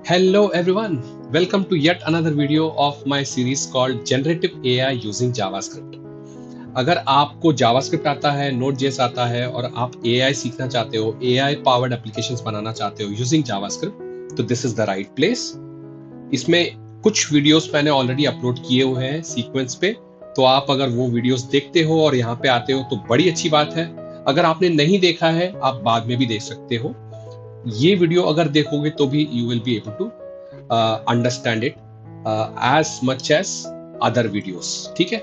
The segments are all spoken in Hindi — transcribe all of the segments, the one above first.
Hello everyone, welcome to yet another video of my series called Generative AI using JavaScript. अगर आपको JavaScript आता है, Node.js आता है और आप AI सीखना चाहते हो, AI powered applications बनाना चाहते हो using JavaScript, तो this is the right place. इसमें कुछ वीडियोस मैंने ऑलरेडी अपलोड किए हुए हैं सीक्वेंस पे, तो आप अगर वो वीडियोस देखते हो और यहाँ पे आते हो तो बड़ी अच्छी बात है. अगर आपने नहीं देखा है, आप बाद में भी देख सकते हो. ये वीडियो अगर देखोगे तो भी you will be able to understand it as much as other videos. ठीक है,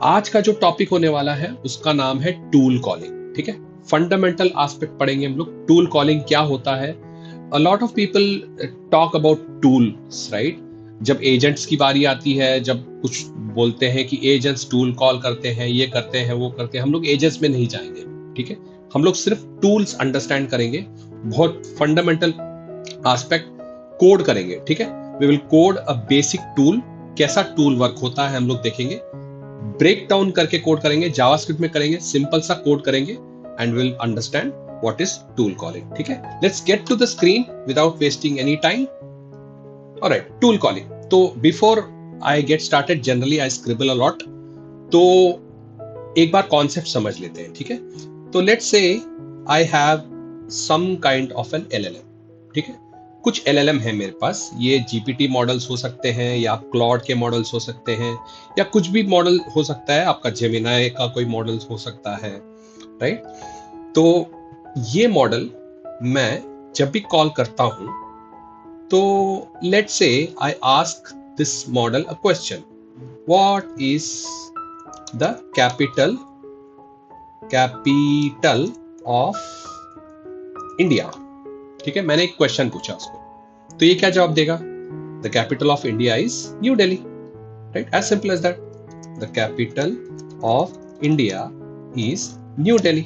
आज का जो टॉपिक होने वाला है उसका नाम है टूल कॉलिंग. ठीक है, फंडामेंटल एस्पेक्ट पढ़ेंगे हम लोग. टूल कॉलिंग क्या होता है? A lot of people talk about tools, right? जब एजेंट्स की बारी आती है, जब कुछ बोलते हैं कि एजेंट्स टूल कॉल करते हैं, ये करते हैं, वो करते हैं, हम लोग एजेंट्स में नहीं जाएंगे. ठीक है, हम लोग सिर्फ टूल्स अंडरस्टैंड करेंगे, बहुत फंडामेंटल एस्पेक्ट कोड करेंगे. ठीक है, we will code a basic tool. कैसा टूल वर्क होता है हम लोग देखेंगे, ब्रेक डाउन करके कोड करेंगे, जावास्क्रिप्ट में करेंगे, सिंपल सा कोड करेंगे and will understand what is tool calling. ठीक है, let's get to the screen without wasting any time. Alright, tool calling. तो before I get started, generally I scribble a lot, तो एक बार कॉन्सेप्ट समझ लेते हैं. ठीक है, तो let's say I have some kind of an LLM. ठीक है, कुछ LLM है मेरे पास. ये GPT मॉडल्स हो सकते हैं या क्लॉड के मॉडल्स हो सकते हैं या कुछ भी मॉडल हो सकता है. आपका जेमिनाई का कोई मॉडल हो सकता है, राइट? तो ये मॉडल मैं जब भी कॉल करता हूं तो let's say I ask this model a question, what is the capital of India. ठीक है, मैंने एक क्वेश्चन पूछा उसको, तो ये क्या जवाब देगा? The capital of India is New Delhi, right? As simple as that. The capital of India is New Delhi.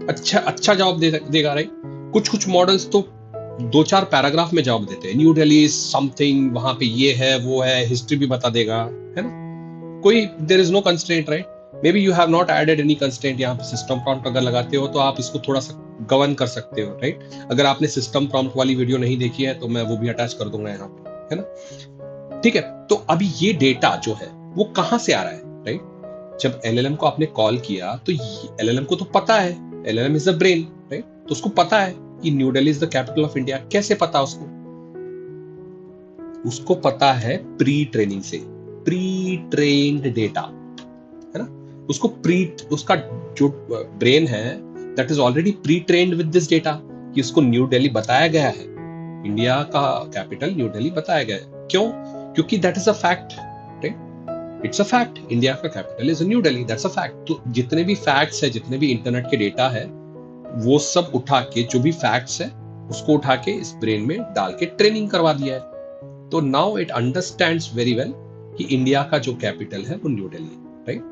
अच्छा जवाब देगा, राइट? कुछ मॉडल्स तो 2-4 पैराग्राफ में जवाब देते हैं. न्यू दिल्ली इज समथिंग, वहां पे ये है, वो है, हिस्ट्री भी बता देगा, है ना? कोई there is no constraint, right? Maybe you have not added any constraint. यहाँ पे सिस्टम प्रॉम्प्ट अगर लगाते हो तो आप इसको थोड़ा सा गवर्न कर सकते हो, राइट? अगर आपने सिस्टम प्रॉम्प्ट वाली वीडियो नहीं देखी है तो मैं वो भी अटैच कर दूंगा यहाँ पे, है ना? ठीक है, तो अभी ये डेटा जो है वो कहां से आ रहा है, राइट? जब LLM को आपने कॉल किया तो LLM को तो पता है, LLM is the brain, right? तो उसको पता है कि New Delhi is the capital of India. कैसे पता उसको? उसको पता है प्री ट्रेनिंग से, प्री ट्रेन्ड डेटा, है ना? उसका जो ब्रेन है that is already pre trained with this data कि उसको न्यू दिल्ली बताया गया है, इंडिया का कैपिटल न्यू दिल्ली बताया गया है. क्यों? क्योंकि that is a fact, right? It's a fact, India का capital is New Delhi, that's a fact. तो जितने भी फैक्ट्स है, जितने भी इंटरनेट के डेटा है, वो सब उठा के, जो भी फैक्ट्स है उसको उठा के इस ब्रेन में डाल के ट्रेनिंग करवा दिया है. तो now it understands very well कि इंडिया का जो कैपिटल है वो न्यू दिल्ली, राइट?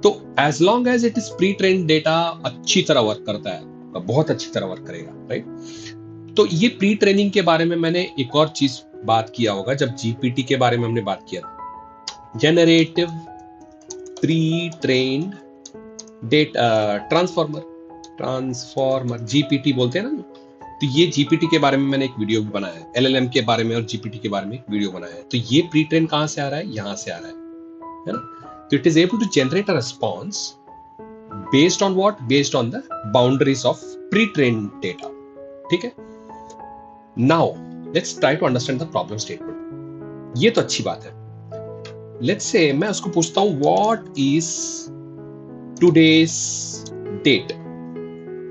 तो as long as it is pre trained data अच्छी तरह वर्क करता है, बहुत अच्छी तरह वर्क करेगा, राइट? तो ये प्री ट्रेनिंग के बारे में मैंने एक और चीज बात किया होगा जब GPT के बारे में हमने बात किया था. Generative pre trained data transformer GPT बोलते हैं ना. तो ये GPT के बारे में मैंने एक वीडियो भी बनाया है, LLM के बारे में और GPT के बारे में एक वीडियो बनाया है. तो ये प्री ट्रेन कहां से आ रहा है? यहां से आ रहा है ना? So it is able to generate a response based on what? Based on the boundaries of pre-trained data. ठीक है? Now let's try to understand the problem statement. ये तो अच्छी बात है. Let's say मैं उसको पूछता हूँ what is today's date.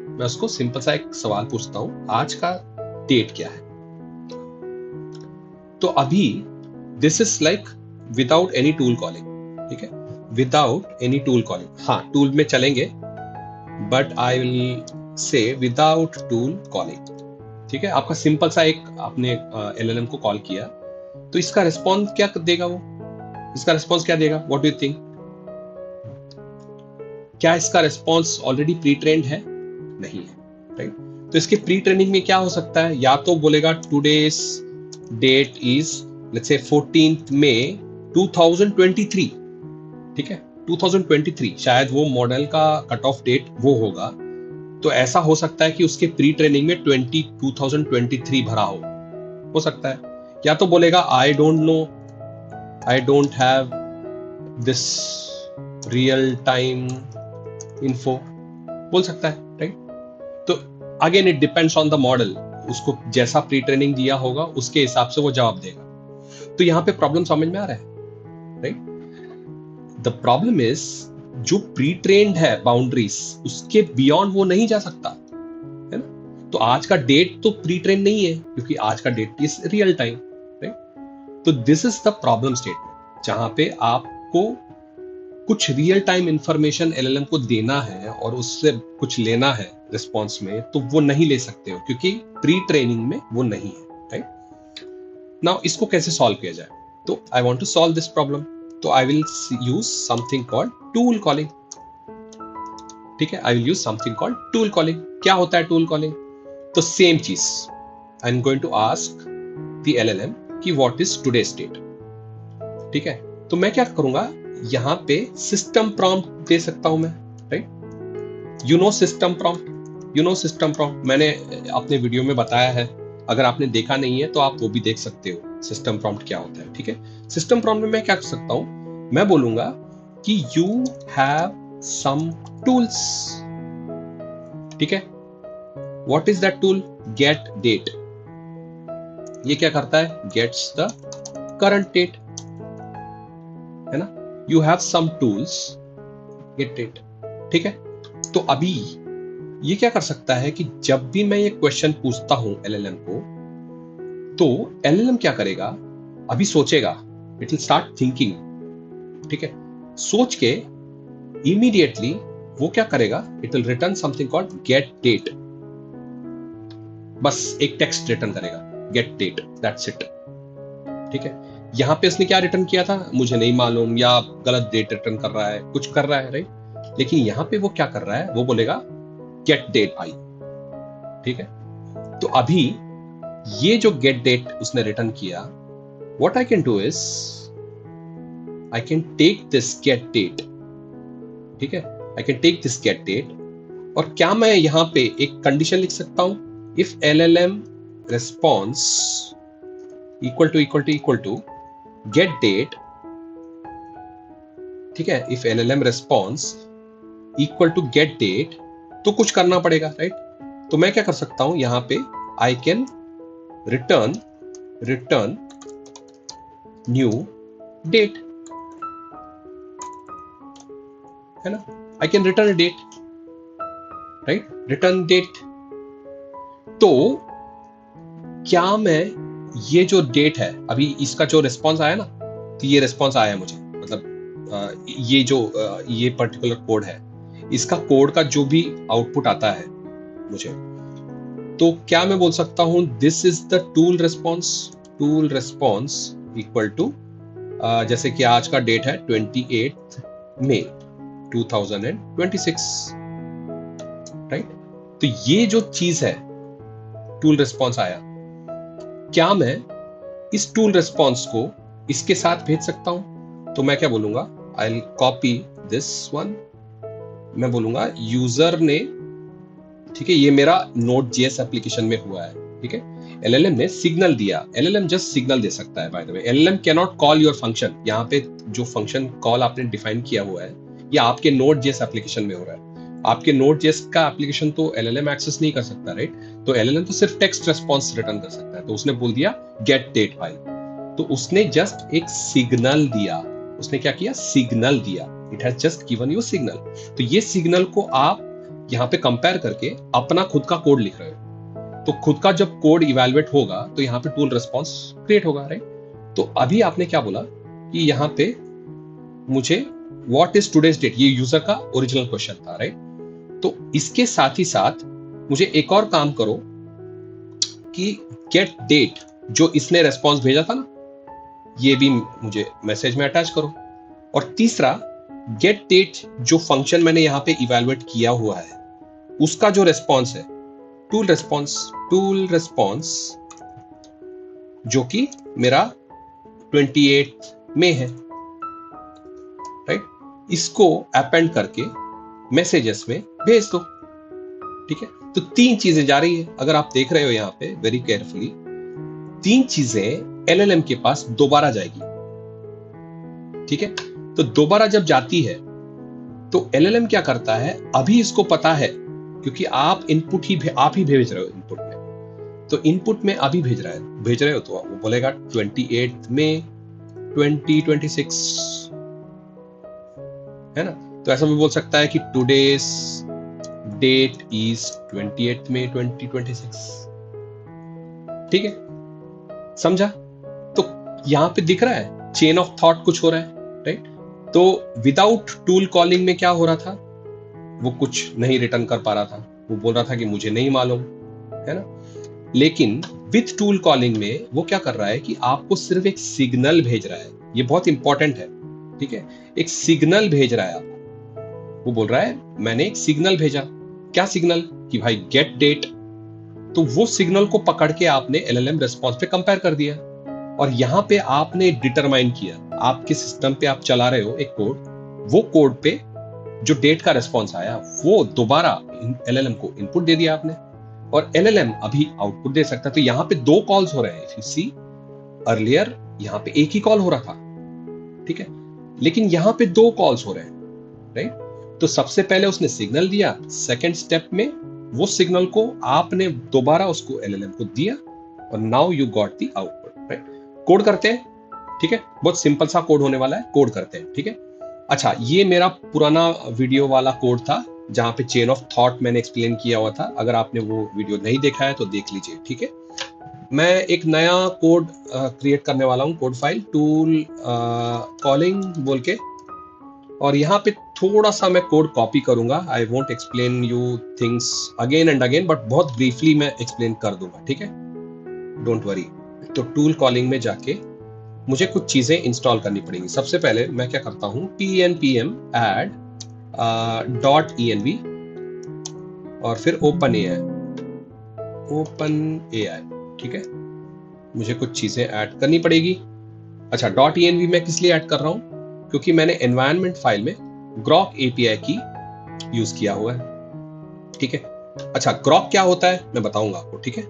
मैं उसको सिंपल सा एक सवाल पूछता हूँ, आज का डेट क्या है? तो अभी this is like without any tool calling. ठीक है, विदाउट एनी टूल कॉलिंग. हाँ, टूल में चलेंगे but I will say without tool calling. ठीक है, आपका सिंपल सा एक आपने LLM को कॉल किया, तो इसका रिस्पॉन्स क्या देगा? वो इसका रिस्पॉन्स क्या देगा? What do you think? क्या इसका रिस्पॉन्स ऑलरेडी प्री ट्रेन्ड है? नहीं है, राइट? तो इसके प्री ट्रेनिंग में क्या हो सकता है? या तो बोलेगा today's date is let's say 14th May 2023. ठीक है, 2023 शायद वो मॉडल का कट ऑफ डेट वो होगा. तो ऐसा हो सकता है कि उसके प्री ट्रेनिंग में 2023 भरा हो, हो सकता है, या तो बोलेगा I don't know, I don't have this real time info, बोल सकता है, राइट। तो again it depends on the model, उसको जैसा प्री ट्रेनिंग दिया होगा उसके हिसाब से वो जवाब देगा। तो यहां पे प्रॉब्लम समझ में आ रहा है, राइट। द प्रॉब्लम इज जो प्री ट्रेन्ड है बाउंड्रीज, उसके बियॉन्ड वो नहीं जा सकता, है ना। तो आज का डेट तो प्री ट्रेन नहीं है, क्योंकि आज का date is real time, right. तो this is the problem statement, जहां पे आपको कुछ रियल टाइम इंफॉर्मेशन एलएलएम को देना है और उससे कुछ लेना है रिस्पॉन्स में, तो वो नहीं ले सकते हो क्योंकि प्री ट्रेनिंग में वो नहीं है, राइट। नाउ इसको कैसे सॉल्व किया जाए? तो I want to solve this problem, तो I will use something called tool calling, ठीक है। I will use something called tool calling. क्या होता है टूल कॉलिंग? तो सेम चीज, I am going to ask the LLM कि व्हाट इज टुडे स्टेट, ठीक है। तो मैं क्या करूंगा, यहां पे सिस्टम प्रॉम्प्ट दे सकता हूं मैं, right. You know system prompt, you know system prompt, मैंने अपने वीडियो में बताया है, अगर आपने देखा नहीं है तो आप वो भी देख सकते हो सिस्टम प्रॉम्प्ट क्या होता है, ठीक है। सिस्टम प्रॉम्प्ट में मैं क्या कर सकता हूं, मैं बोलूंगा कि यू हैव सम टूल्स, ठीक है। What is that tool? Get date. ये क्या करता है? गेट्स द करंट डेट, है ना। You have some tools, get date, ठीक है। तो अभी ये क्या कर सकता है कि जब भी मैं ये क्वेश्चन पूछता हूं एलएलएम को, तो एलएलएम क्या करेगा, अभी सोचेगा, इट विल स्टार्ट थिंकिंग, ठीक है। सोच के इमीडिएटली वो क्या करेगा, it will return something called get date, बस एक टेक्स्ट रिटर्न करेगा, गेट डेट, दैट्स इट, ठीक है। यहां पे उसने क्या रिटर्न किया था मुझे नहीं मालूम, या गलत डेट रिटर्न कर रहा है, कुछ कर रहा है, राइट। लेकिन यहां पे वो क्या कर रहा है, वो बोलेगा गेट डेट आई, ठीक है। तो अभी ये जो गेट डेट उसने रिटर्न किया, what I can do is I can take this get date, ठीक है। I can take this get date, और क्या मैं यहां पे एक कंडीशन लिख सकता हूं, if LLM response equal to get date, ठीक है। If LLM response equal to get date, तो कुछ करना पड़ेगा, राइट। तो मैं क्या कर सकता हूं यहां पे, I can return new date, है ना। I can return date, right, return date. तो क्या मैं ये जो डेट है, अभी इसका जो रिस्पॉन्स आया ना, तो ये रिस्पॉन्स आया मुझे, मतलब ये जो ये पर्टिकुलर कोड है, इसका कोड का जो भी आउटपुट आता है मुझे, तो क्या मैं बोल सकता हूं this is the tool response equal to, जैसे कि आज का डेट है 28 मई 2026, राइट। तो ये जो चीज है टूल रिस्पॉन्स आया, क्या मैं इस टूल रिस्पॉन्स को इसके साथ भेज सकता हूं? तो मैं क्या बोलूंगा, I will copy this one, मैं बोलूंगा यूजर ने, ठीक है, ये मेरा Node.js एप्लीकेशन में हुआ है, ठीक है। एलएलएम ने सिग्नल दिया, एलएलएम जस्ट सिग्नल दे सकता है, by the way LLM can not call your function. यहाँ पे जो फंक्शन कॉल आपने डिफाइन किया हुआ है, ये आपके Node.js एप्लीकेशन में हो रहा है, आपके Node.js का एप्लीकेशन तो एलएलएम एक्सेस नहीं कर सकता, राइट। तो एलएलएम तो सिर्फ टेक्स्ट रिस्पॉन्स रिटर्न कर सकता है, तो उसने बोल दिया गेट डेट फाइल, तो उसने जस्ट एक सिग्नल दिया, उसने क्या किया, सिग्नल दिया, it has just given you signal. तो ये सिग्नल को आप यहाँ पे कंपेयर करके अपना खुद का कोड लिख रहे हो, तो खुद का जब कोड इवैल्यूएट होगा तो यहाँ पे टूल रिस्पॉन्स क्रिएट होगा, राइट। तो अभी आपने क्या बोला कि यहाँ पे मुझे व्हाट इज टुडेज डेट, ये यूजर का ओरिजिनल क्वेश्चन था, राइट। तो इसके साथ ही साथ मुझे एक और काम करो कि गेट डेट, जो इसने रेस्पॉन्स भेजा था ना, ये भी मुझे मैसेज में अटैच करो। और तीसरा, गेट डेट जो फंक्शन मैंने यहाँ पे इवैल्यूएट किया हुआ है, उसका जो रेस्पॉन्स है, टूल रिस्पॉन्स जो कि मेरा 28 में है, राइट, इसको अपेंड करके मैसेजेस में भेज दो, ठीक है। तो तीन चीजें जा रही है, अगर आप देख रहे हो यहाँ पे वेरी केयरफुली, तीन चीजें एलएलएम के पास दोबारा जाएगी, ठीक है। तो दोबारा जब जाती है तो एलएलएम क्या करता है, अभी इसको पता है क्योंकि आप आप ही भेज रहे हो इनपुट में, तो इनपुट में अभी भेज रहे हो तो वो बोलेगा 28 मई 2026, है ना। तो ऐसा भी बोल सकता है कि टुडेस डेट इज 28 मई 2026, ठीक है, समझा। तो यहां पे दिख रहा है चेन ऑफ थॉट कुछ हो रहा है, राइट। तो विदाउट टूल कॉलिंग में क्या हो रहा था, वो कुछ नहीं रिटर्न कर पा रहा था, वो बोल रहा था कि मुझे नहीं मालूम, है ना। लेकिन विथ टूल कॉलिंग में वो क्या कर रहा है कि आपको सिर्फ एक सिग्नल भेज रहा है, ये बहुत इंपॉर्टेंट है, ठीक है। एक सिग्नल भेज रहा है आपको, वो बोल रहा है मैंने एक सिग्नल भेजा, क्या सिग्नल, कि भाई गेट डेट। तो वो सिग्नल को पकड़ के आपने एलएलएम रिस्पॉन्स पे कंपेयर कर दिया, और यहां पे आपने डिटरमाइन किया, आपके सिस्टम पे आप चला रहे हो एक कोड, वो कोड पे जो डेट का रिस्पॉन्स आया वो दोबारा एलएलएम को इनपुट दे दिया आपने, और एलएलएम अभी आउटपुट दे सकता है। तो यहां पे दो कॉल्स हो रहे हैं, इफ यू सी अर्लियर यहां पे एक ही कॉल हो रहा था, ठीक है, लेकिन यहां पे दो कॉल्स हो रहे हैं, राइट। तो सबसे पहले उसने सिग्नल दिया, सेकंड स्टेप में वो सिग्नल को आपने दोबारा उसको एलएलएम को दिया, और now you got the output, right. Code करते हैं, ठीक है, बहुत सिंपल सा कोड होने वाला है, कोड करते हैं, ठीक है। अच्छा, ये मेरा पुराना वीडियो वाला कोड था जहां पे चेन ऑफ थॉट मैंने एक्सप्लेन किया हुआ था, अगर आपने वो वीडियो नहीं देखा है तो देख लीजिए, ठीक है। मैं एक नया कोड क्रिएट करने वाला हूं, कोड फाइल टूल कॉलिंग बोल के, और यहाँ पे थोड़ा सा मैं कोड कॉपी करूंगा, I won't explain you things again and again, but बहुत ब्रीफली मैं एक्सप्लेन कर दूंगा, ठीक है, डोंट वरी। तो टूल कॉलिंग में जाके मुझे कुछ चीजें इंस्टॉल करनी पड़ेंगी। सबसे पहले मैं क्या करता हूं, pnpm add .env और फिर ओपन AI, ठीक है, मुझे कुछ चीजें ऐड करनी पड़ेगी। अच्छा, .env मैं किस लिए ऐड कर रहा हूं, क्योंकि मैंने एनवायरनमेंट फाइल में ग्रॉक API की यूज किया हुआ है, ठीक है। अच्छा, ग्रॉक क्या होता है मैं बताऊंगा आपको, ठीक है।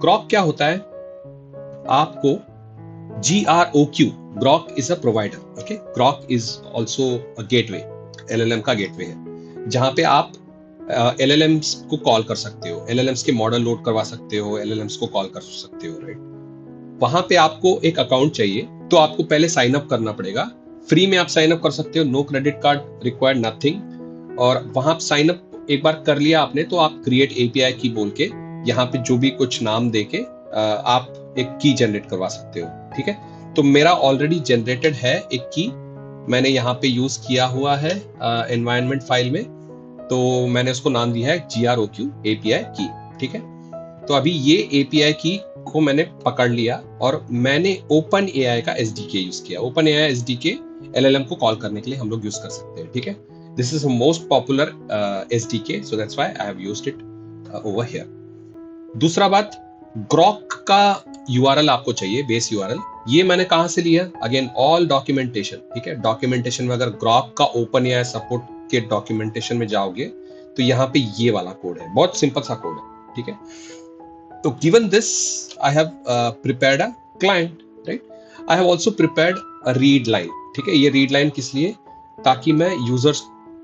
ग्रॉक क्या होता है, आपको GROQ, Grok is a provider, okay, Grok is also a gateway, LLM का गेटवे है, जहां पे आप LLMs को कॉल कर सकते हो, LLMs के मॉडल लोड करवा सकते हो, LLMs को कॉल कर सकते हो, राइट। वहां पे आपको एक अकाउंट चाहिए, तो आपको पहले साइन अप करना पड़ेगा, फ्री में आप साइन अप कर सकते हो, no credit card required, nothing. और वहां साइन अप एक बार कर लिया आपने, तो आप क्रिएट API की बोल के यहाँ पे जो भी कुछ नाम देके आप एक की जनरेट करवा सकते हो, ठीक है। तो मेरा ऑलरेडी जनरेटेड है एक की, मैंने यहाँ पे यूज किया हुआ है एनवायरनमेंट फाइल में, तो मैंने उसको नाम दिया है GROQ API की, ठीक है। तो अभी ये API की को मैंने पकड़ लिया, और मैंने ओपन AI का SDK यूज किया। ओपन AI SDK LLM को कॉल करने के लिए हम लोग यूज कर सकते हैं, ठीक है। This is most popular SDK, so that's why I have used it over here. दूसरा बात, ग्रॉक का URL आपको चाहिए, बेस URL। ये मैंने कहां से लिया, अगेन ऑल डॉक्यूमेंटेशन, ठीक है। डॉक्यूमेंटेशन में अगर ग्रॉक का ओपन AI सपोर्ट के डॉक्यूमेंटेशन में जाओगे तो यहाँ पे ये वाला कोड है, बहुत सिंपल सा कोड है, ठीक है। तो given this, I have prepared a client, right? I have also prepared a read line, ठीक है। ये read line किस लिए, ताकि मैं यूजर्स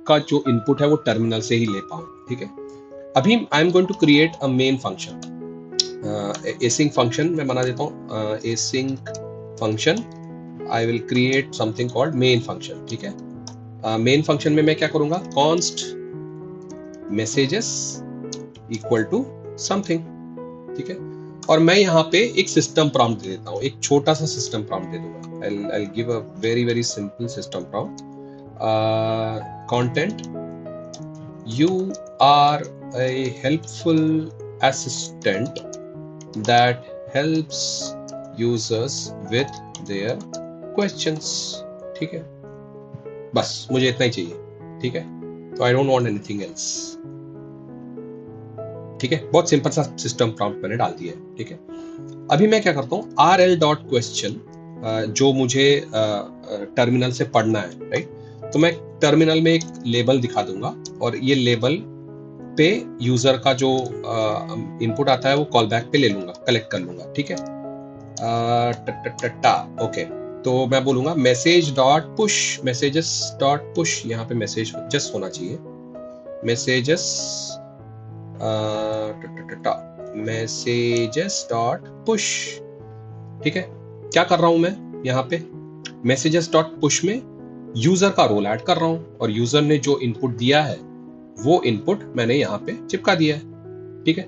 का जो इनपुट है वो टर्मिनल से ही ले पाऊं, ठीक है। अभी I am going to create a main function, async function मैं बना देता हूँ, async function, I will create something called main function, ठीक है। मेन फंक्शन में मैं क्या करूंगा, const messages equal to something, ठीक है। और मैं यहाँ पे एक सिस्टम प्रॉम्प्ट दे देता हूँ, एक छोटा सा सिस्टम प्रॉम्प्ट दे दूंगा। I'll give a very simple system prompt. Content, you are a helpful assistant that helps users with their questions, ठीक है। बस मुझे इतना ही चाहिए, ठीक है। तो I don't want anything else, ठीक है। बहुत सिंपल सा सिस्टम प्रॉम्प्ट मैंने डाल दिया है, ठीक है। अभी मैं क्या करता हूँ, rl.question, जो मुझे टर्मिनल से पढ़ना है, राइट। तो मैं टर्मिनल में एक लेबल दिखा दूंगा, और ये लेबल पे यूजर का जो इनपुट आता है वो कॉल बैक पे ले लूंगा, कलेक्ट कर लूंगा, ठीक है। ओके, तो मैं बोलूंगा message dot push, messages dot push, यहाँ पे मैसेज जस्ट होना चाहिए, मैसेजेस मैसेजेस डॉट पुश, ठीक है। क्या कर रहा हूं मैं यहाँ पे, मैसेजेस डॉट पुश में यूजर का रोल ऐड कर रहा हूं, और यूजर ने जो इनपुट दिया है वो इनपुट मैंने यहाँ पे चिपका दिया है, ठीक है।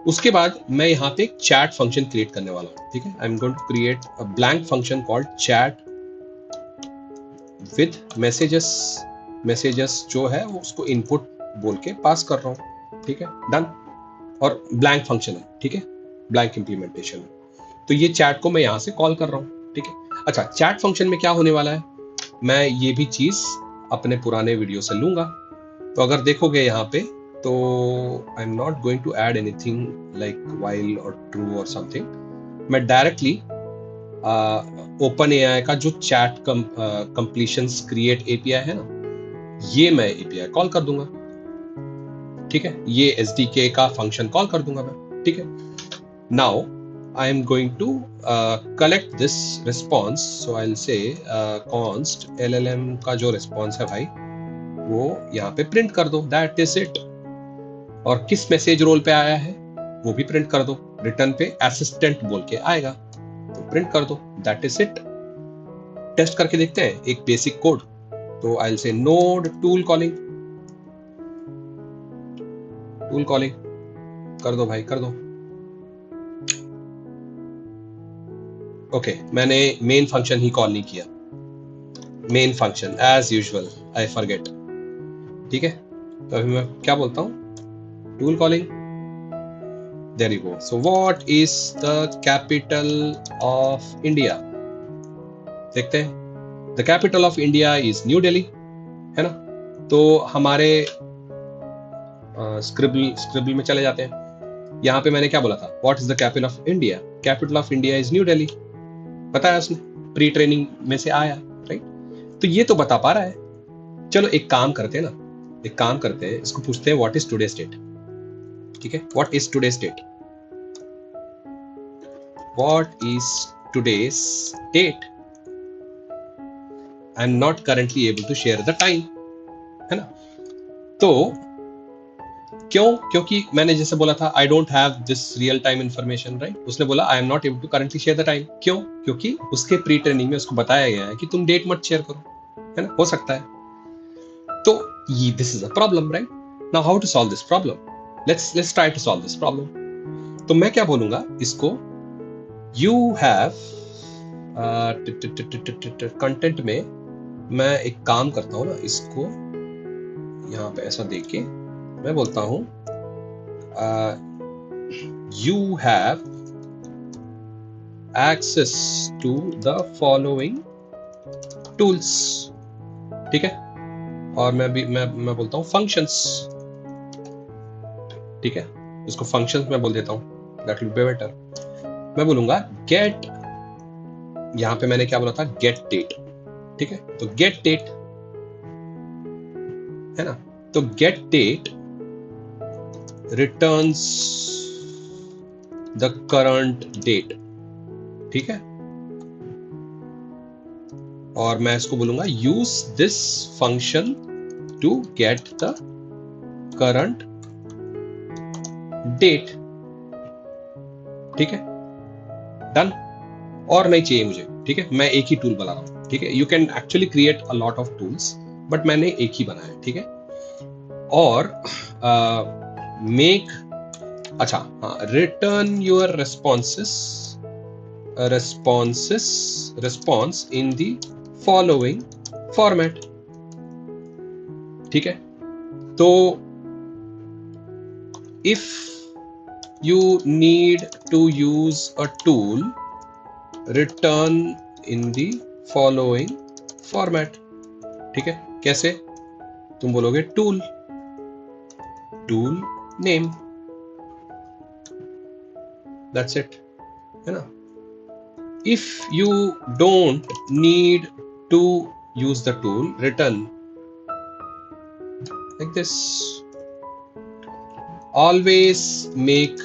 उसके बाद मैं यहाँ पे एक चैट फंक्शन क्रिएट करने वाला हूँ, ठीक है। I am going to create a blank function called chat with messages, messages जो है वो उसको इनपुट बोल के पास कर रहा हूँ, ठीक है, डन। और ब्लैंक फंक्शन है, ठीक है, ब्लैंक इंप्लीमेंटेशन है, तो ये चैट को मैं यहाँ से कॉल कर रहा हूँ, ठीक है। अच्छा, चैट फंक्शन में क्या होने वाला है, मैं ये भी चीज अपने पुराने वीडियो से लूंगा, तो अगर देखोगे यहाँ पे तो I am not going to add anything like while और ट्रू और समथिंग, मैं डायरेक्टली ओपन एआई का जो चैट कंप्लीशंस क्रिएट एपीआई है ना, ये मैं एपीआई कॉल कर दूंगा, ठीक है, ये एसडीके का फंक्शन कॉल कर दूंगा मैं, ठीक है। Now I am going to collect this response, so I'll say const LLM का जो response है भाई वो यहाँ पे प्रिंट कर दो, that is it। और किस मैसेज रोल पे आया है वो भी प्रिंट कर दो, रिटर्न पे असिस्टेंट बोल के आएगा तो प्रिंट कर दो, that is it। टेस्ट करके देखते हैं एक बेसिक कोड, तो I'll say node tool calling, tool calling कर दो भाई, कर दो। ओके, मैंने मेन फंक्शन ही कॉल नहीं किया, main function as usual I forget, ठीक है। तो अभी मैं क्या बोलता हूँ, tool calling, there you go. So what is the capital of India, देखते हैं। The capital of India is New Delhi, है ना। तो हमारे स्क्रिबल में चले जाते हैं, यहाँ पे मैंने क्या बोला था, what is the capital of India, capital of India is New Delhi, बताया उसने, प्री ट्रेनिंग में से आया, राइट। तो ये तो बता पा रहा है। चलो एक काम करते हैं ना, एक काम करते हैं, इसको पूछते हैं व्हाट इज टुडे स्टेट, ठीक है। What is today state, what is today's date, I am not currently able to share the time, है ना। तो क्यों, क्योंकि मैंने जैसे बोला था I don't have this real time information, right. उसने बोला I am not able to currently share the time, क्यों, क्योंकि उसके प्री ट्रेनिंग में उसको बताया गया है कि तुम डेट मत शेयर करो, है ना, हो सकता है। तो ये this is a problem, right. Now how to solve this problem, let's try to solve this problem. तो मैं क्या बोलूंगा इसको, यू हैव कंटेंट में मैं एक काम करता हूं ना, इसको यहाँ पे ऐसा देख के मैं बोलता हूं you have access to the following tools, ठीक है। और मैं बोलता हूं फंक्शंस, ठीक है, इसको फंक्शंस में बोल देता हूं, दैट विल बी बेटर। मैं बोलूंगा गेट, यहां पे मैंने क्या बोला था, गेट डेट, ठीक है। तो गेट डेट है ना, तो get date returns the current date, ठीक है। और मैं इसको बोलूंगा use this function to get the current date, ठीक है, डन। और नहीं चाहिए मुझे, ठीक है, मैं एक ही टूल बना रहा हूं, ठीक है। You can actually create a lot of tools, but मैंने एक ही बनाया, ठीक है। और मेक, अच्छा हाँ, return your response in the following format, ठीक है। तो if you need to use a tool, return in the following format, ठीक है। कैसे, तुम बोलोगे टूल नेम, that's it, है ना। If you don't need to use the tool, return like this, always make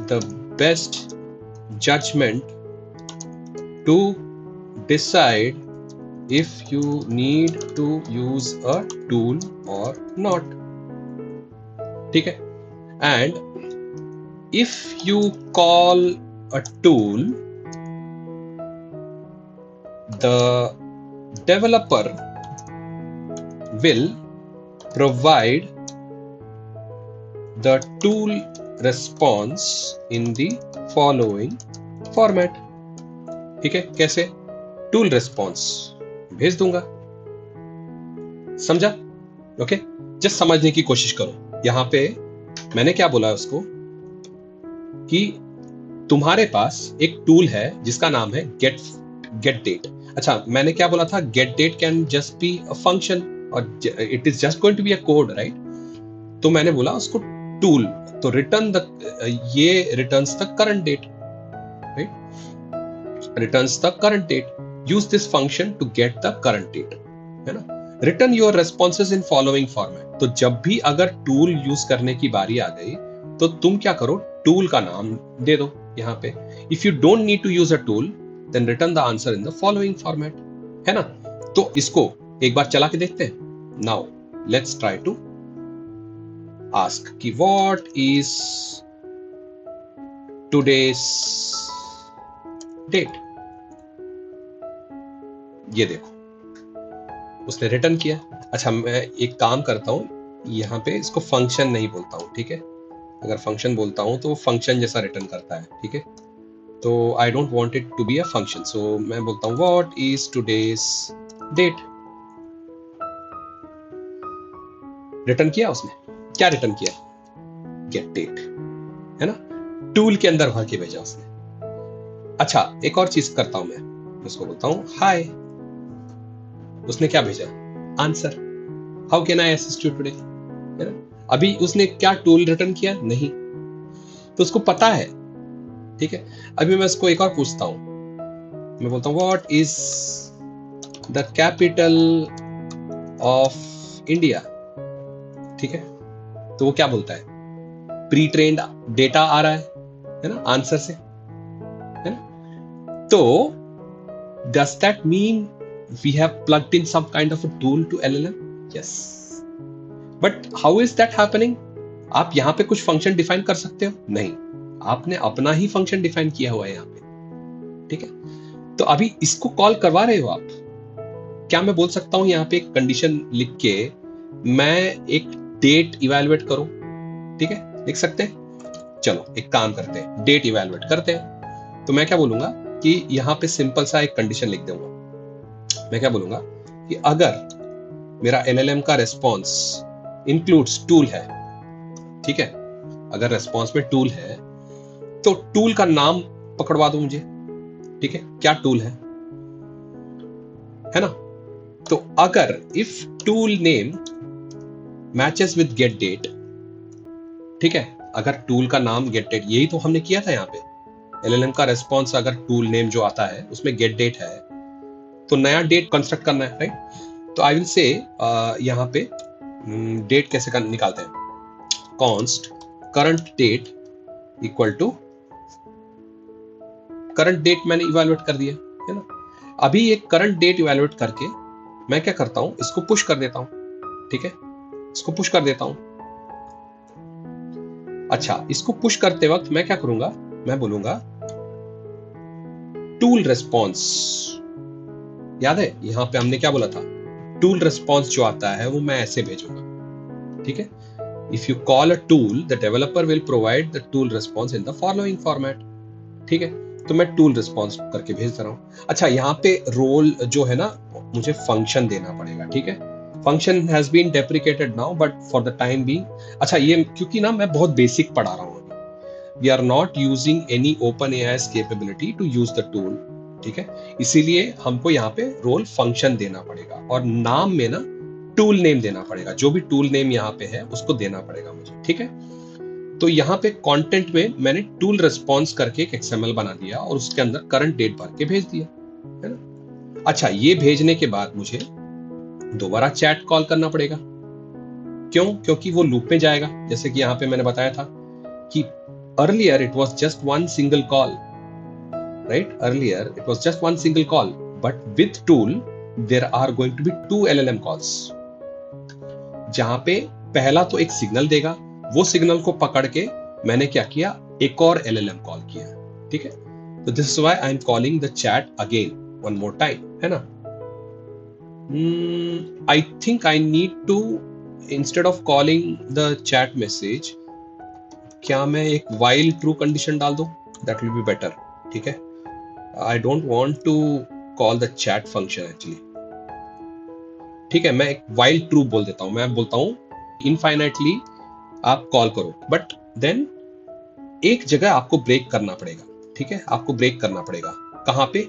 the best judgment to decide if you need to use a tool or not. ठीक है? And if you call a tool, the developer will provide the tool response in the following format. ठीक है? कैसे? टूल रिस्पॉन्स भेज दूंगा। समझा? ओके, जस्ट समझने की कोशिश करो। यहां पे मैंने क्या बोला उसको कि तुम्हारे पास एक टूल है जिसका नाम है गेट डेट। अच्छा, मैंने क्या बोला था? Get date can just be a function और it is just going to be a code, right? तो मैंने बोला उसको टूल, तो रिटर्न द, ये returns the current date, right? Returns the current date. Use this function to get the current date, है ना? Return your responses in following format. तो जब भी अगर टूल यूज करने की बारी आ गई तो तुम क्या करो? टूल का नाम दे दो यहां पे। If you don't need to use a tool then return the answer in the following format, है ना? तो इसको एक बार चला के देखते हैं। Now let's try to ask कि व्हाट इज टुडेस डेट। ये देखो, उसने रिटर्न किया। अच्छा, मैं एक काम करता हूं, यहां पे इसको फंक्शन नहीं बोलता हूं, ठीक है? अगर फंक्शन बोलता हूं तो फंक्शन जैसा रिटर्न करता है, ठीक है? तो I don't want it to be a function, so मैं बोलता हूं what is today's date. Return किया उसने। क्या रिटर्न किया? गेट डेट, है ना? टूल के अंदर भर के भेजा उसने। अच्छा, एक और चीज करता हूं मैं, उसको बोलता हूं हाय। उसने क्या भेजा? Answer. How can I assist you today, है ना? अभी उसने क्या टूल रिटर्न किया? नहीं। तो उसको पता है, ठीक है? अभी मैं उसको एक और पूछता हूं, मैं बोलता हूं what is the capital of India, ठीक है? तो वो क्या बोलता है? प्री ट्रेन्ड डेटा आ रहा है ना, आंसर से, है ना? तो does that mean we have plugged in some kind of a tool to LLM? Yes, but how is that happening? आप यहां पे कुछ फंक्शन डिफाइन कर सकते हो? नहीं, आपने अपना ही फंक्शन डिफाइन किया हुआ है यहां पे, ठीक है? तो अभी इसको कॉल करवा रहे हो आप। क्या मैं बोल सकता हूं यहां पे एक कंडीशन लिख के मैं एक डेट इवैल्यूएट करूं? ठीक है, लिख सकते हैं। चलो एक काम करते हैं, डेट इवैल्यूएट करते हैं। तो मैं क्या बोलूंगा कि यहां पे सिंपल सा एक कंडीशन लिख दूंगा। मैं क्या बोलूंगा कि अगर मेरा एलएलएम का रेस्पॉन्स इंक्लूड्स टूल है, ठीक है? अगर रेस्पॉन्स में टूल है तो टूल का नाम पकड़वा दो मुझे, ठीक है? क्या टूल है ना? तो अगर if tool name matches with get date, ठीक है? अगर टूल का नाम गेट डेट, यही तो हमने किया था यहाँ पे। एलएलएम का रेस्पॉन्स अगर टूल नेम जो आता है उसमें गेट डेट है तो नया डेट कंस्ट्रक्ट करना है, राइट? तो आई विल से यहाँ पे डेट कैसे निकालते हैं? Const current date equal to current date मैंने इवैल्यूएट कर दिया, है ना? अभी ये करंट डेट इवैल्यूएट करके मैं क्या करता हूं, इसको पुश कर देता हूं, ठीक है? इसको पुश कर देता हूं। अच्छा, इसको पुश करते वक्त मैं क्या करूंगा? मैं बोलूंगा टूल रेस्पॉन्स। याद है यहां पे हमने क्या बोला था? टूल रेस्पॉन्स जो आता है वो मैं ऐसे भेजूंगा, ठीक है? If you call a tool the developer will provide the tool response in the following format, ठीक है? तो मैं टूल रिस्पॉन्स करके भेज दे रहा हूं। अच्छा, यहाँ पे रोल जो है ना, मुझे फंक्शन देना पड़ेगा, ठीक है? Function has been deprecated now but for the time being, अच्छा ये क्योंकि ना मैं बहुत बेसिक पढ़ा रहा हूँ, we are not using any open AI capability to use the tool, ठीक है? इसीलिए हमको यहाँ पे रोल फंक्शन देना पड़ेगा और नाम में ना टूल नेम देना पड़ेगा। जो भी टूल नेम यहाँ पे है उसको देना पड़ेगा मुझे, ठीक है? तो यहाँ पे कंटेंट में मैंने टूल रिस्पॉन्स करके एक एक्सएमएल बना दिया और उसके अंदर करंट डेट भर के भेज दिया, है ना? अच्छा, ये भेजने के बाद मुझे दोबारा चैट कॉल करना पड़ेगा, क्यों? क्योंकि वो लूप में जाएगा, जैसे कि यहाँ पे मैंने बताया था कि earlier it was just one single call, right? Earlier it was just one single call, but with tool there are going to be 2 LLM calls, जहां पे पहला तो एक सिग्नल देगा, वो सिग्नल को पकड़ के मैंने क्या किया, एक और LLM कॉल किया, ठीक है? तो this is why I am calling the chat again one more time, है ना? I think I need to, instead of calling the chat message, क्या मैं एक while ट्रू कंडीशन डाल दूं? दैट विल बी बेटर, ठीक है? I don't want to call the chat function actually, ठीक है? मैं एक while ट्रू बोल देता हूं, मैं बोलता हूं इनफाइनाइटली आप कॉल करो, बट देन एक जगह आपको ब्रेक करना पड़ेगा, ठीक है? आपको ब्रेक करना पड़ेगा, कहां पे?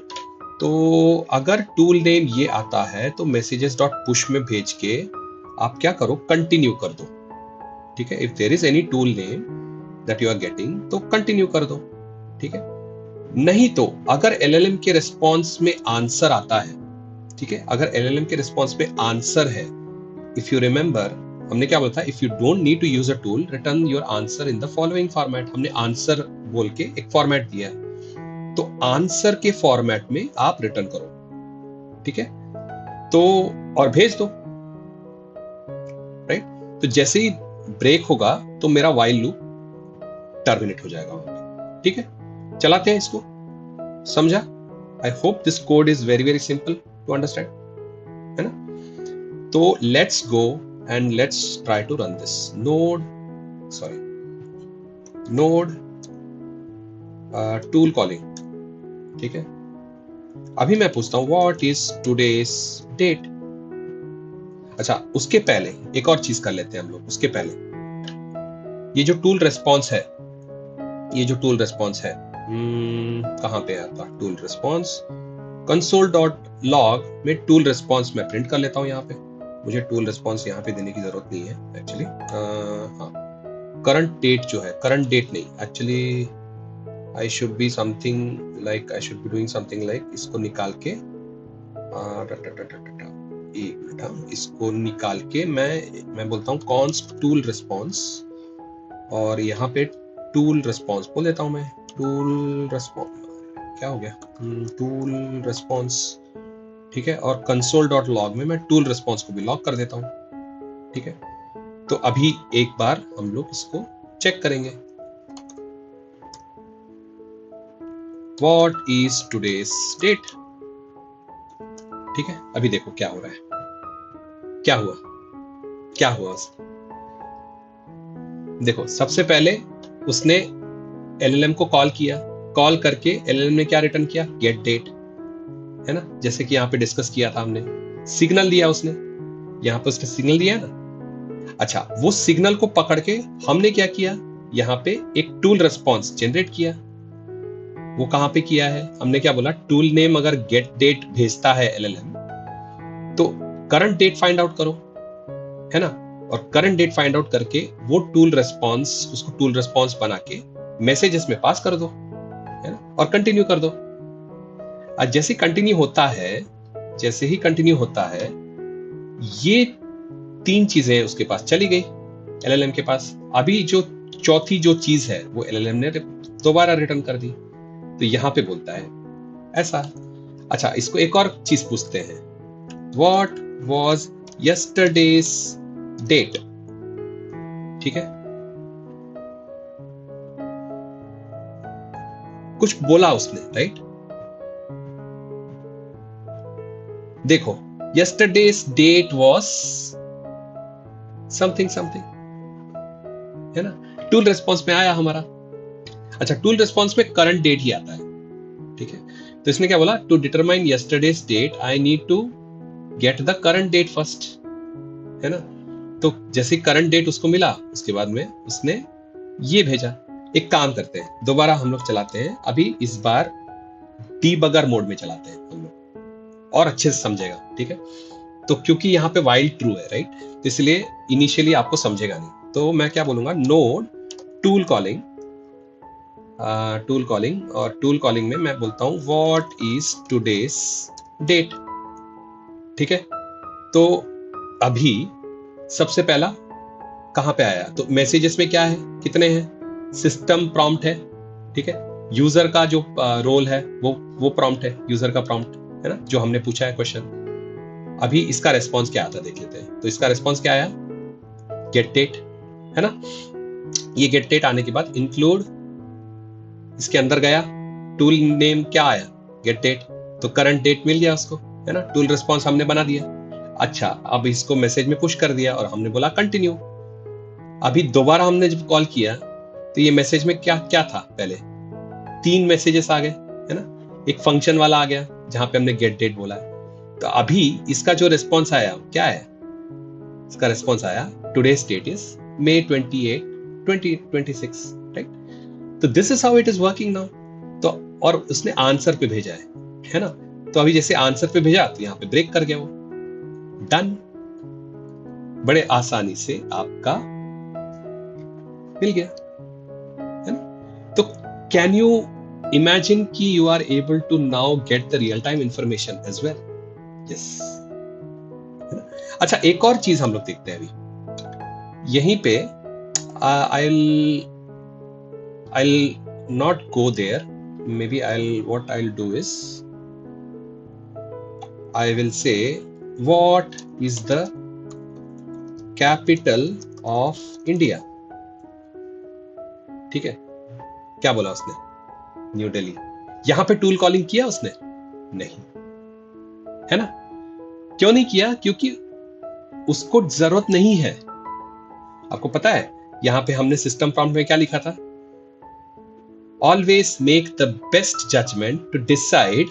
तो अगर टूल नेम ये आता है तो messages डॉट पुश में भेज के आप क्या करो, कंटिन्यू कर दो, ठीक है? If there is any tool name that you are getting तो कंटिन्यू कर दो, ठीक है? नहीं तो अगर LLM के रिस्पॉन्स में आंसर आता है, ठीक है? अगर LLM के रिस्पॉन्स में आंसर है, इफ यू रिमेंबर हमने क्या बोला था, if you don't need to use a tool return your answer in the following format, हमने आंसर बोल के एक फॉर्मेट दिया है, तो आंसर के फॉर्मेट में आप रिटर्न करो, ठीक है? तो और भेज दो, राइट? तो जैसे ही ब्रेक होगा तो मेरा while लूप टर्मिनेट हो जाएगा, ठीक है? चलाते हैं इसको, समझा? I hope this code is very very simple to understand, है ना? तो let's go and let's try to run this node tool calling, ठीक है? अभी मैं पूछता हूं व्हाट इज टुडेस डेट। अच्छा, उसके पहले एक और चीज कर लेते हैं हम लोग। उसके पहले ये जो टूल रेस्पॉन्स है, कहां पे आता टूल रेस्पॉन्स, console.log में टूल रेस्पॉन्स मैं प्रिंट कर लेता हूं। यहाँ पे मुझे टूल रेस्पॉन्स यहाँ पे देने की जरूरत नहीं है एक्चुअली। हाँ, करंट डेट जो है, करंट डेट नहीं actually, I should be something like, I should be doing something like, इसको निकाल के एक मिनट, इसको निकाल के मैं बोलता हूँ कॉन्स्ट टूल रेस्पॉन्स, और यहाँ पे टूल रेस्पॉन्स बोल देता हूँ मैं। टूल रेस्पॉन्स क्या हो गया, टूल रेस्पॉन्स, ठीक है? और console.log में मैं टूल रेस्पॉन्स को भी लॉग कर देता हूँ, ठीक है? तो अभी एक बार हम लोग इसको चेक करेंगे, व्हाट इज टुडेस डेट, ठीक है? अभी देखो क्या हो रहा है, क्या हुआ देखो, सबसे पहले उसने LLM को कॉल किया, कॉल करके LLM ने क्या रिटर्न किया, गेट डेट, है ना? जैसे कि यहाँ पे डिस्कस किया था हमने, सिग्नल दिया उसने, यहाँ पे उसने सिग्नल दिया है ना। अच्छा, वो सिग्नल को पकड़ के हमने क्या किया, यहाँ पे एक टूल रेस्पॉन्स जनरेट किया। वो कहाँ पे किया है, हमने क्या बोला, टूल नेम अगर गेट डेट भेजता है LLM तो करंट डेट फाइंड आउट करो, है ना? और करंट डेट फाइंड आउट करके वो टूल रेस्पॉन्स, उसको टूल रेस्पॉन्स बना के मैसेजेस में पास कर दो, है ना? और कंटिन्यू कर दो। जैसे ही कंटिन्यू होता है, ये तीन चीजें उसके पास चली गई, LLM के पास। अभी जो चौथी जो चीज है वो LLM ने दोबारा रिटर्न कर दी, तो यहां पे बोलता है ऐसा। अच्छा, इसको एक और चीज पूछते हैं, व्हाट वाज यस्टरडेज डेट, ठीक है? कुछ बोला उसने, राइट? देखो, yesterday's date was something something, है ना? टूल रेस्पॉन्स में आया हमारा। अच्छा, टूल रेस्पॉन्स में करंट डेट ही आता है, ठीक है? तो इसने क्या बोला, to determine yesterday's date I need to get the current date first, है ना? तो जैसे करंट डेट उसको मिला, उसके बाद में उसने ये भेजा। एक काम करते हैं, दोबारा हम लोग चलाते हैं, अभी इस बार डीबगर मोड में चलाते हैं हम लोग, और अच्छे से समझेगा, ठीक है? तो क्योंकि यहाँ पे while ट्रू है, राइट? तो इसलिए इनिशियली आपको समझेगा नहीं। तो मैं क्या बोलूंगा, नोड टूल कॉलिंग, और टूल कॉलिंग में मैं बोलता हूं व्हाट इज टुडेस डेट, ठीक है? तो अभी सबसे पहला कहाँ पे आया, तो मैसेजेस में क्या है, कितने हैं, सिस्टम प्रॉम्प्ट है, ठीक है, यूजर का जो रोल है वो प्रॉम्प्ट है, यूजर का प्रॉम्प्ट है ना, जो हमने पूछा है क्वेश्चन। अभी इसका रेस्पॉन्स क्या आता देख लेते हैं। तो इसका रेस्पॉन्स क्या आया, गेट डेट, है ना। ये गेट डेट आने के बाद इंक्लूड, इसके अंदर गया, टूल नेम क्या आया, गेट डेट, तो करंट डेट मिल गया उसको, है ना, टूल रिस्पॉन्स हमने बना दिया। अच्छा, अब इसको मैसेज में पुश कर दिया और हमने बोला कंटिन्यू। अभी दोबारा हमने जब कॉल किया तो ये मैसेज में क्या क्या था, पहले 3 मैसेजेस आ गए, है ना, एक फंक्शन वाला आ गया जहां पे हमने गेट डेट बोला है। तो अभी इसका जो रिस्पॉन्स आया क्या है, इसका रिस्पॉन्स आया today's date is May 28, 2026, right. तो this is how it is working now. तो और उसने आंसर पे भेजा है ना। तो अभी जैसे आंसर पे भेजा तो यहाँ पे ब्रेक कर गया वो, डन, बड़े आसानी से आपका मिल गया, है ना। तो कैन यू इमेजिन कि you are able to now get the real time information as well, yes. अच्छा, एक और चीज हम लोग देखते हैं अभी यहीं पे, I'll not go there. Maybe what I'll do is I will say what is the capital of India, ठीक है। क्या बोला उसने, न्यू दिल्ली। यहां पे टूल कॉलिंग किया उसने, नहीं, है ना। क्यों नहीं किया, क्योंकि उसको जरूरत नहीं है। आपको पता है यहां पे हमने सिस्टम प्रॉम्प्ट में क्या लिखा था, always make the best judgement to decide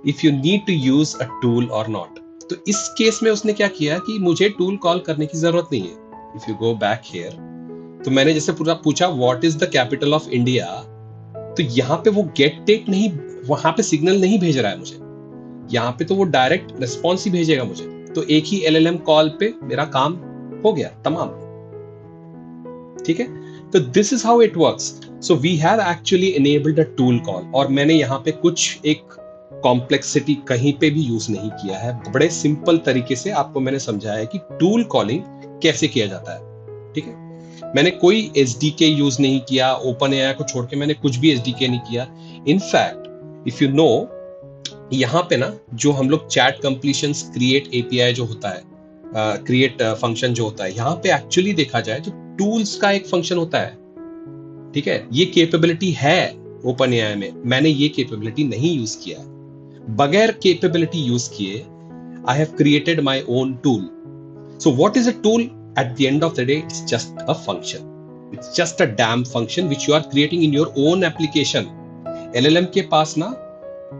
if you need to use a tool और नॉट। तो इस केस में उसने क्या किया कि मुझे टूल कॉल करने की जरूरत नहीं है। If you go back here, तो मैंने जैसे पूरा पूछा what is the capital of India, तो यहाँ पे वो गेट डेट नहीं, वहां पे सिग्नल नहीं भेज रहा है मुझे, यहाँ पे तो वो डायरेक्ट रिस्पॉन्स ही भेजेगा मुझे। तो एक ही LLM कॉल पे मेरा काम हो गया तमाम, ठीक है। तो this is how it works. So we have actually enabled a tool call, और मैंने यहाँ पे कुछ एक कॉम्प्लेक्सिटी कहीं पे भी यूज नहीं किया है। बड़े सिंपल तरीके से आपको मैंने समझाया है कि टूल कॉलिंग कैसे किया जाता है, ठीक है। मैंने कोई SDK यूज नहीं किया, ओपन AI को छोड़ के मैंने कुछ भी SDK नहीं किया। इनफैक्ट इफ यू नो, यहाँ पे ना जो हम लोग चैट कंप्लीशन क्रिएट API जो होता है, क्रिएट फंक्शन जो होता है, यहाँ पे एक्चुअली देखा जाए तो टूल्स का एक फंक्शन होता है, ठीक है। ये कैपेबिलिटी है ओपन AI में, मैंने ये कैपेबिलिटी नहीं यूज किया। बगैर कैपेबिलिटी यूज किए I have created my own tool. So what is a tool? At the end of the day it's just a function, it's just a damn function which you are creating in your own application. LLM के पास ना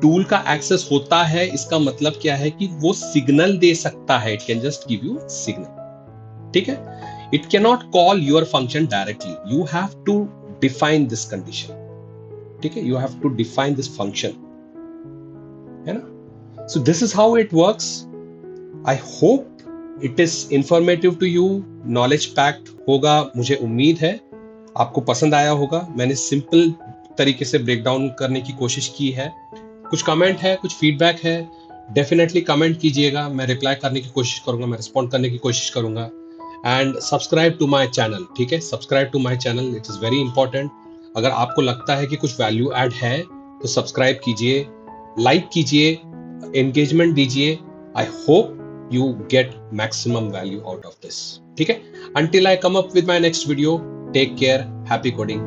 टूल का एक्सेस होता है, इसका मतलब क्या है कि वो सिग्नल दे सकता है, it can just give you signal, ठीक है। It can not call your function directly, you have to define this condition, ठीक है, you have to define this function, है ना। So this is how it works. I hope it is informative to you, knowledge packed होगा, मुझे उम्मीद है आपको पसंद आया होगा। मैंने सिंपल तरीके से ब्रेक डाउन करने की कोशिश की है। कुछ कमेंट है, कुछ फीडबैक है, डेफिनेटली कमेंट कीजिएगा, मैं रिप्लाई करने की कोशिश करूंगा, मैं रिस्पॉन्ड करने की कोशिश करूंगा। And subscribe to my channel, ठीक है, subscribe to my channel, it is very important. अगर आपको लगता है कि कुछ वैल्यू ऐड है तो सब्सक्राइब कीजिए, लाइक कीजिए, एंगेजमेंट दीजिए। I hope you get maximum value out of this, ठीक है। Until I come up with my next video, take care, happy coding.